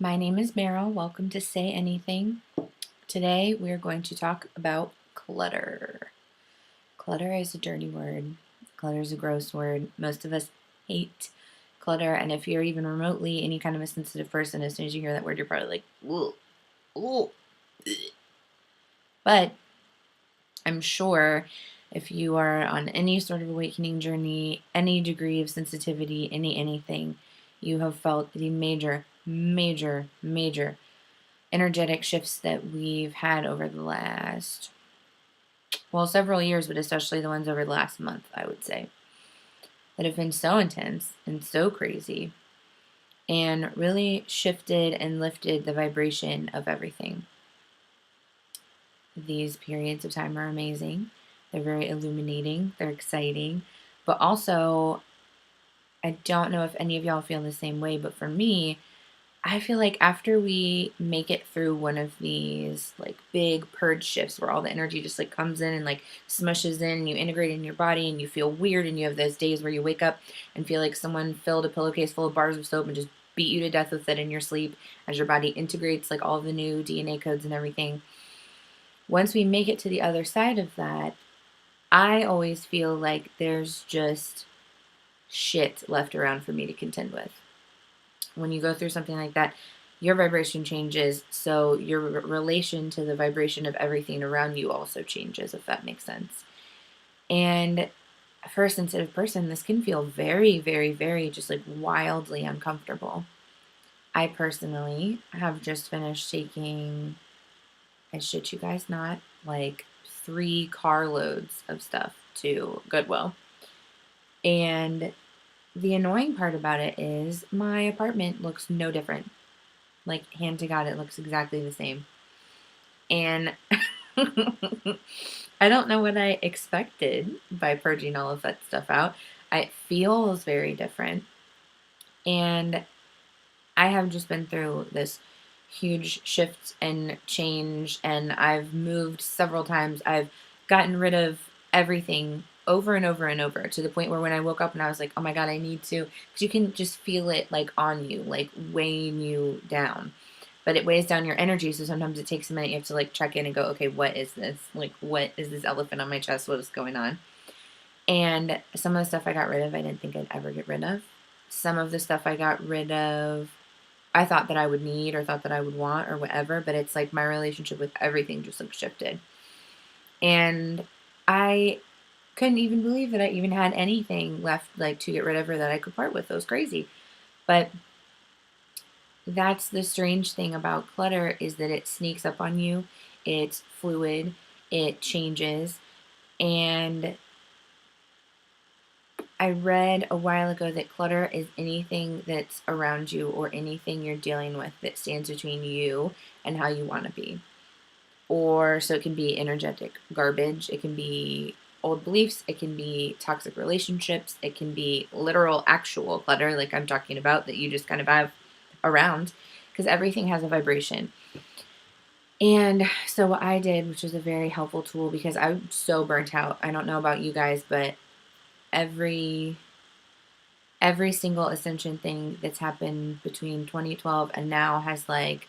My name is Meryl. Welcome to Say Anything. Today we're going to talk about clutter. Clutter is a dirty word. Clutter is a gross word. Most of us hate clutter, and if you're even remotely any kind of a sensitive person, as soon as you hear that word, you're probably like, ooh, ooh. But I'm sure if you are on any sort of awakening journey, any degree of sensitivity, anything, you have felt the major energetic shifts that we've had over the last, well, several years, but especially the ones over the last month, I would say, that have been so intense and so crazy and really shifted and lifted the vibration of everything. These periods of time are amazing. They're very illuminating. They're exciting. But also, I don't know if any of y'all feel the same way, but for me, I feel like after we make it through one of these like big purge shifts where all the energy just like comes in and like smushes in and you integrate it in your body and you feel weird and you have those days where you wake up and feel like someone filled a pillowcase full of bars of soap and just beat you to death with it in your sleep as your body integrates like all of the new DNA codes and everything. Once we make it to the other side of that, I always feel like there's just shit left around for me to contend with. When you go through something like that, your vibration changes, so your relation to the vibration of everything around you also changes, if that makes sense. And for a sensitive person, this can feel very just like wildly uncomfortable. I personally have just finished taking, I shit you guys not, like 3 carloads of stuff to Goodwill. And the annoying part about it is my apartment looks no different. Like, hand to God, it looks exactly the same. And I don't know what I expected by purging all of that stuff out. It feels very different. And I have just been through this huge shift and change, and I've moved several times. I've gotten rid of everything over and over and over to the point where when I woke up and I was like, oh my God, I need to, because you can just feel it like on you, like weighing you down. But it weighs down your energy, so sometimes it takes a minute. You have to like check in and go, okay, what is this? Like, what is this elephant on my chest? What is going on? And some of the stuff I got rid of, I didn't think I'd ever get rid of. Some of the stuff I got rid of, I thought that I would need or thought that I would want or whatever, but it's like my relationship with everything just like shifted. And I couldn't even believe that I even had anything left like to get rid of or that I could part with. It was crazy. But that's the strange thing about clutter, is that it sneaks up on you. It's fluid. It changes. And I read a while ago that clutter is anything that's around you or anything you're dealing with that stands between you and how you want to be. Or so it can be energetic garbage, it can be old beliefs, it can be toxic relationships, it can be literal actual clutter like I'm talking about that you just kind of have around, because everything has a vibration. And so what I did, which was a very helpful tool, because I'm so burnt out. I don't know about you guys, but every single ascension thing that's happened between 2012 and now has like,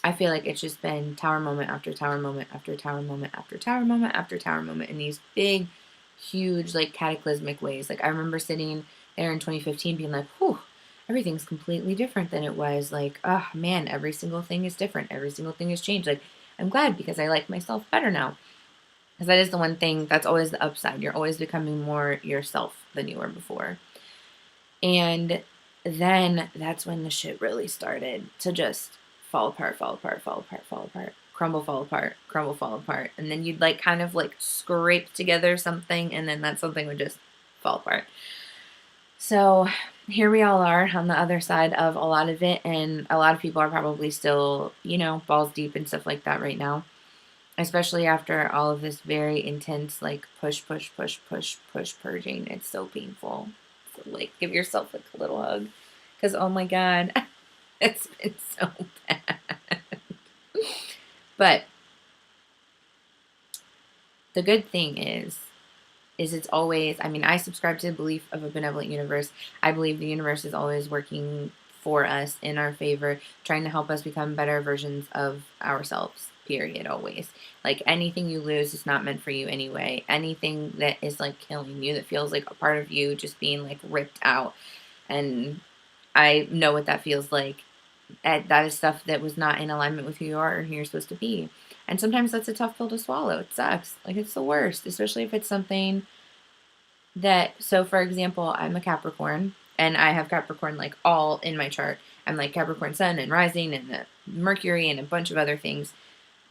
I feel like it's just been tower moment after tower moment after tower moment after tower moment after tower moment in these big, huge, like cataclysmic ways. Like I remember sitting there in 2015 being like, whew, everything's completely different than it was. Like, oh man, every single thing is different. Every single thing has changed. Like, I'm glad because I like myself better now. Because that is the one thing that's always the upside. You're always becoming more yourself than you were before. And then that's when the shit really started to just fall apart, fall apart, fall apart, fall apart, crumble, fall apart, crumble, fall apart. And then you'd like kind of like scrape together something, and then that something would just fall apart. So here we all are on the other side of a lot of it. And a lot of people are probably still, balls deep and stuff like that right now. Especially after all of this very intense, like push purging. It's so painful. So, like, give yourself like a little hug. Because, oh my God, it's been so bad. But the good thing is it's always, I mean, I subscribe to the belief of a benevolent universe. I believe the universe is always working for us, in our favor, trying to help us become better versions of ourselves, period, always. Like anything you lose is not meant for you anyway. Anything that is like killing you, that feels like a part of you just being like ripped out. And I know what that feels like. That is stuff that was not in alignment with who you are or who you're supposed to be. And sometimes that's a tough pill to swallow. It sucks. Like it's the worst, especially if it's something that, so for example, I'm a Capricorn and I have Capricorn like all in my chart. I'm like Capricorn sun and rising and Mercury and a bunch of other things.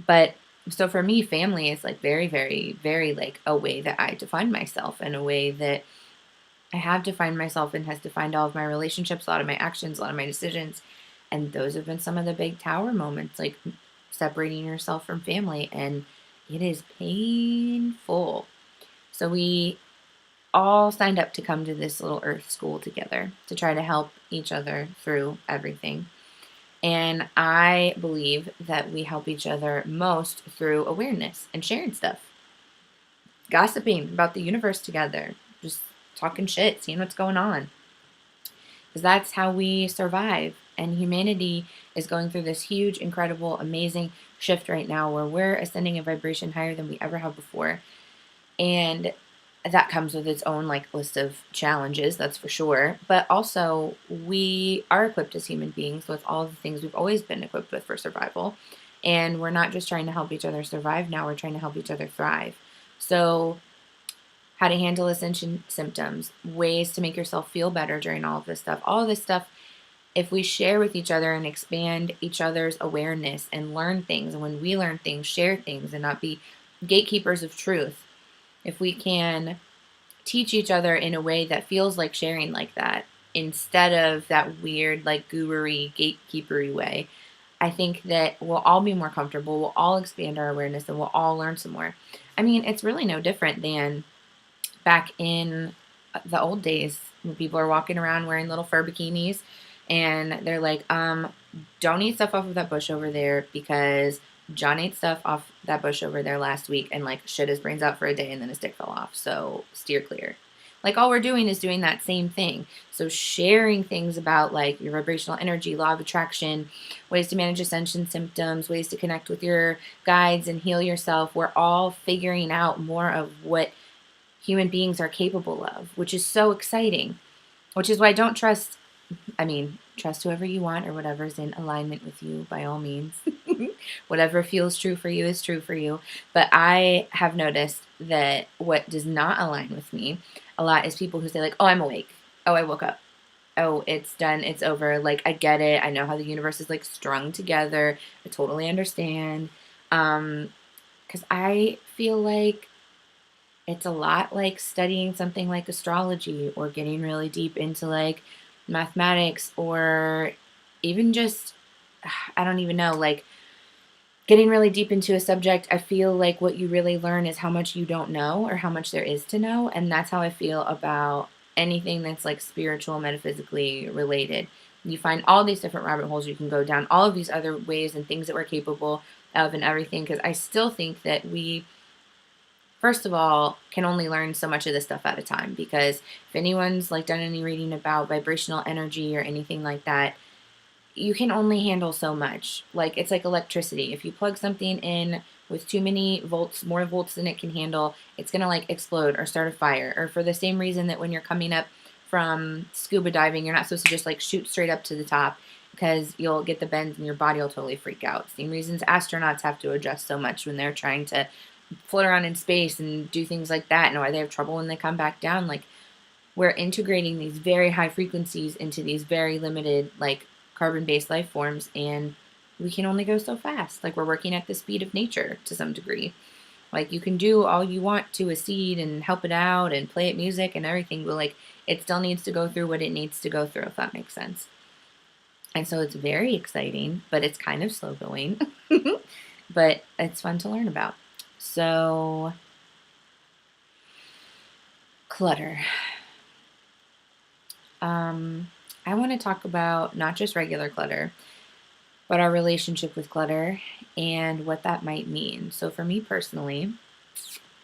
But so for me, family is like very, very, very like a way that I define myself, and a way that I have defined myself and has defined all of my relationships, a lot of my actions, a lot of my decisions. And those have been some of the big tower moments, like separating yourself from family. And it is painful. So we all signed up to come to this little earth school together to try to help each other through everything. And I believe that we help each other most through awareness and sharing stuff, gossiping about the universe together, just talking shit, seeing what's going on. Because that's how we survive. And humanity is going through this huge, incredible, amazing shift right now where we're ascending a vibration higher than we ever have before. And that comes with its own like list of challenges, that's for sure. But also, we are equipped as human beings with all the things we've always been equipped with for survival. And we're not just trying to help each other survive now, we're trying to help each other thrive. So how to handle ascension symptoms, ways to make yourself feel better during all of this stuff. All of this stuff, if we share with each other and expand each other's awareness and learn things, and when we learn things, share things and not be gatekeepers of truth, if we can teach each other in a way that feels like sharing like that, instead of that weird, like guru-y, gatekeepery way, I think that we'll all be more comfortable, we'll all expand our awareness, and we'll all learn some more. I mean, it's really no different than back in the old days when people are walking around wearing little fur bikinis and they're like, don't eat stuff off of that bush over there because John ate stuff off that bush over there last week and like shit his brains out for a day and then his dick fell off. So steer clear. Like all we're doing is doing that same thing. So sharing things about like your vibrational energy, law of attraction, ways to manage ascension symptoms, ways to connect with your guides and heal yourself. We're all figuring out more of what human beings are capable of, which is so exciting, which is why I don't trust, trust whoever you want or whatever's in alignment with you by all means. Whatever feels true for you is true for you. But I have noticed that what does not align with me a lot is people who say like, oh, I'm awake. Oh, I woke up. Oh, it's done. It's over. Like, I get it. I know how the universe is like strung together. I totally understand. Because I feel like it's a lot like studying something like astrology or getting really deep into like mathematics, or even just, I don't even know, like getting really deep into a subject. I feel like what you really learn is how much you don't know or how much there is to know. And that's how I feel about anything that's like spiritual, metaphysically related. You find all these different rabbit holes you can go down, all of these other ways and things that we're capable of and everything. Because I still think that we, first of all, can only learn so much of this stuff at a time, because if anyone's like done any reading about vibrational energy or anything like that, you can only handle so much. Like it's like electricity. If you plug something in with too many volts, more volts than it can handle, it's going to like explode or start a fire. Or for the same reason that when you're coming up from scuba diving, you're not supposed to just like shoot straight up to the top because you'll get the bends and your body will totally freak out. Same reasons astronauts have to adjust so much when they're trying to float around in space and do things like that, and why they have trouble when they come back down. Like, we're integrating these very high frequencies into these very limited like carbon-based life forms, and we can only go so fast. Like, we're working at the speed of nature to some degree. Like, you can do all you want to a seed and help it out and play it music and everything, but like it still needs to go through what it needs to go through, if that makes sense. And so it's very exciting, but it's kind of slow going. But it's fun to learn about. So, clutter. I want to talk about not just regular clutter, but our relationship with clutter and what that might mean. So for me personally,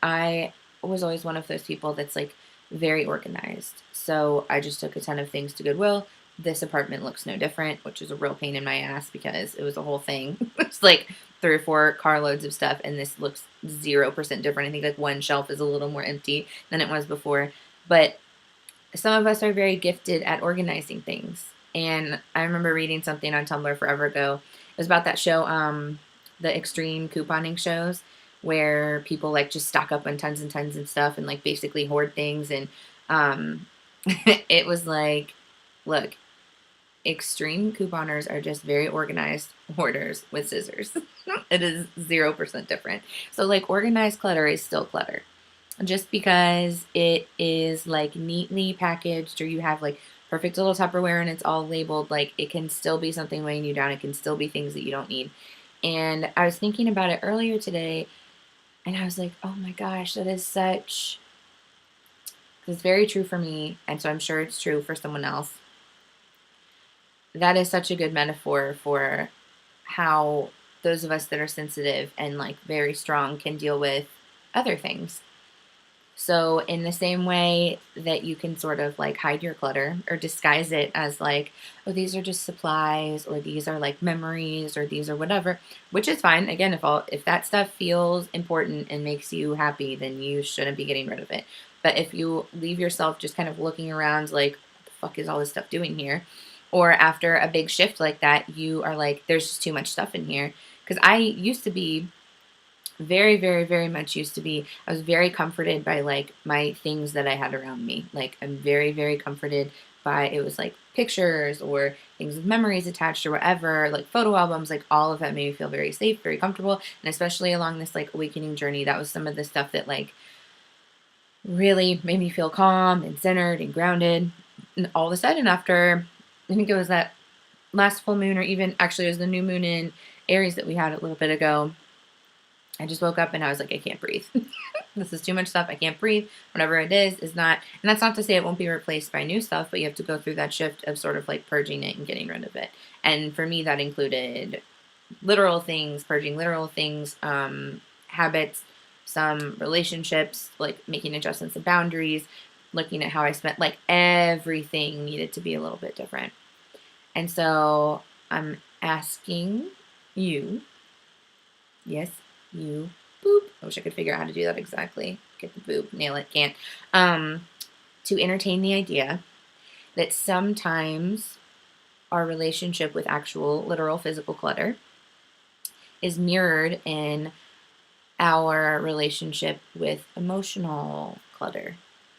I was always one of those people that's like very organized. So I just took a ton of things to Goodwill, this apartment looks no different, which is a real pain in my ass because it was a whole thing. It's like 3 or 4 carloads of stuff, and this looks 0% different. I think like one shelf is a little more empty than it was before. But some of us are very gifted at organizing things. And I remember reading something on Tumblr forever ago. It was about that show, the extreme couponing shows, where people like just stock up on tons and tons and stuff and like basically hoard things. And um, it was like, look, extreme couponers are just very organized hoarders with scissors. It is 0% different. So like organized clutter is still clutter. Just because it is like neatly packaged or you have like perfect little Tupperware and it's all labeled, like it can still be something weighing you down. It can still be things that you don't need. And I was thinking about it earlier today and I was like, oh my gosh, that is such, it's very true for me. And so I'm sure it's true for someone else. That is such a good metaphor for how those of us that are sensitive and like very strong can deal with other things. So in the same way that you can sort of like hide your clutter or disguise it as like, oh, these are just supplies or these are like memories or these are whatever, which is fine. Again, if that stuff feels important and makes you happy, then you shouldn't be getting rid of it. But if you leave yourself just kind of looking around like, what the fuck is all this stuff doing here? Or after a big shift like that, you are like, there's just too much stuff in here. Because I used to be very, very, very much used to be, I was very comforted by like my things that I had around me. Like I'm very, very comforted by, it was like pictures or things with memories attached or whatever, like photo albums, like all of that made me feel very safe, very comfortable. And especially along this like awakening journey, that was some of the stuff that like really made me feel calm and centered and grounded. And all of a sudden after, I think it was that last full moon, or even actually it was the new moon in Aries that we had a little bit ago, I just woke up and I was like, I can't breathe. This is too much stuff. I can't breathe. Whatever it is not, and that's not to say it won't be replaced by new stuff, but you have to go through that shift of sort of like purging it and getting rid of it. And for me, that included literal things, purging literal things, habits, some relationships, like making adjustments and boundaries, looking at how I spent, like everything needed to be a little bit different. And so I'm asking you, yes, you, boop. I wish I could figure out how to do that exactly. Get the boop, nail it, can't. To entertain the idea that sometimes our relationship with actual, literal, physical clutter is mirrored in our relationship with emotional clutter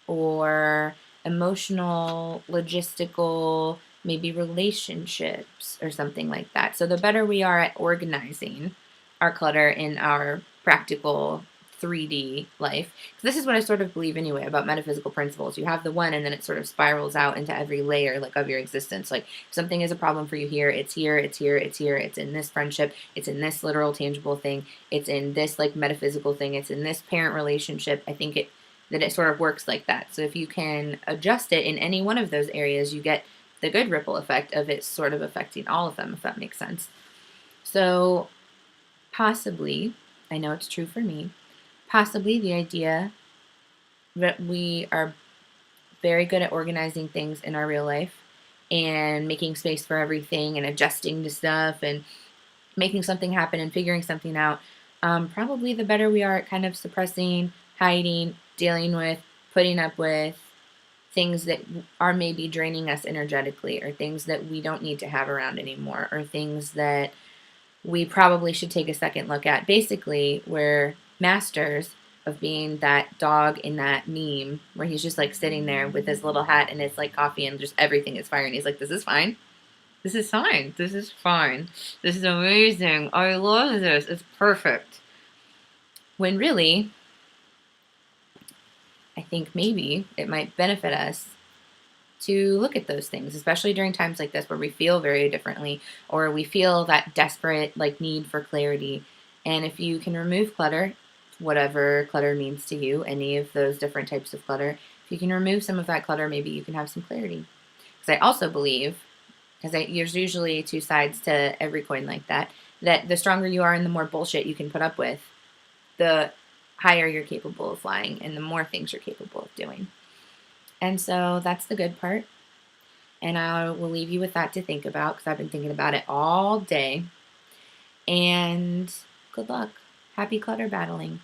or emotional, logistical, maybe relationships or something like that. So the better we are at organizing our clutter in our practical 3D life. So this is what I sort of believe anyway about metaphysical principles. You have the one and then it sort of spirals out into every layer like of your existence. Like if something is a problem for you here, it's here, it's here, it's here, it's in this friendship, it's in this literal tangible thing, it's in this like metaphysical thing, it's in this parent relationship. I think that it sort of works like that. So if you can adjust it in any one of those areas, you get the good ripple effect of it sort of affecting all of them, if that makes sense. So possibly, I know it's true for me, possibly the idea that we are very good at organizing things in our real life and making space for everything and adjusting to stuff and making something happen and figuring something out, probably the better we are at kind of suppressing, hiding, dealing with, putting up with things that are maybe draining us energetically or things that we don't need to have around anymore or things that we probably should take a second look at. Basically, we're masters of being that dog in that meme where he's just like sitting there with his little hat and it's like coffee and just everything is fire and he's like, this is fine. This is fine. This is fine. This is amazing. I love this. It's perfect. When really, I think maybe it might benefit us to look at those things, especially during times like this where we feel very differently or we feel that desperate like need for clarity. And if you can remove clutter, whatever clutter means to you, any of those different types of clutter, if you can remove some of that clutter, maybe you can have some clarity. Because I also believe, because there's usually two sides to every coin like that the stronger you are and the more bullshit you can put up with, the higher you're capable of flying and the more things you're capable of doing. And so that's the good part. And I will leave you with that to think about because I've been thinking about it all day. And good luck. Happy clutter battling.